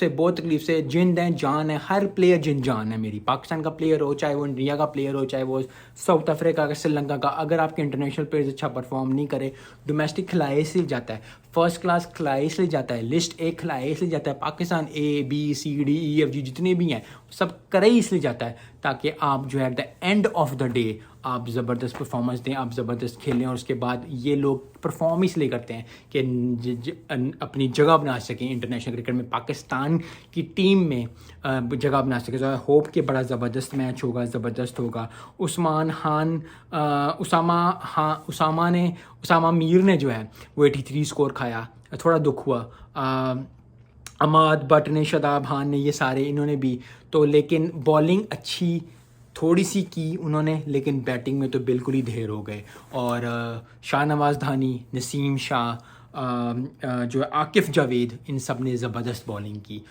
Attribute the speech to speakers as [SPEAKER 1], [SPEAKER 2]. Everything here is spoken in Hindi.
[SPEAKER 1] से बहुत तकलीफ से जिंद है जान है, हर प्लेयर जिंद जान है मेरी। पाकिस्तान का प्लेयर हो, चाहे वो इंडिया का प्लेयर हो, चाहे वो साउथ अफ्रीका का, श्रीलंका का, अगर आपके इंटरनेशनल प्लेयर्स अच्छा परफॉर्म नहीं करे, डोमेस्टिक खिलाए इसलिए जाता है, फर्स्ट क्लास खिलाए इसलिए जाता है, लिस्ट ए खिलाए इसलिए जाता है, Pakistan A B C D E F G जितने भी हैं सब करे ही इसलिए जाता है ताकि आप जो है at the end of the day आप ज़बरदस्त परफॉर्मेंस दें, आप ज़बरदस्त खेलें। और उसके बाद ये लोग परफॉर्म इसलिए करते हैं कि अपनी जगह बना सकें इंटरनेशनल क्रिकेट में, पाकिस्तान की टीम में जगह बना सकें। तो आई होप कि बड़ा ज़बरदस्त मैच होगा, ज़बरदस्त होगा। उसामा मीर ने जो है वो 83 स्कोर खाया, थोड़ा दुख हुआ। अमाद बट ने, शादाब खान ने, ये सारे इन्होंने भी तो, लेकिन बॉलिंग अच्छी थोड़ी सी की उन्होंने, लेकिन बैटिंग में तो बिल्कुल ही ढेर हो गए। और शाहनवाज धानी, नसीम शाह, जो आकिफ़ जावेद, इन सब ने ज़बरदस्त बॉलिंग की।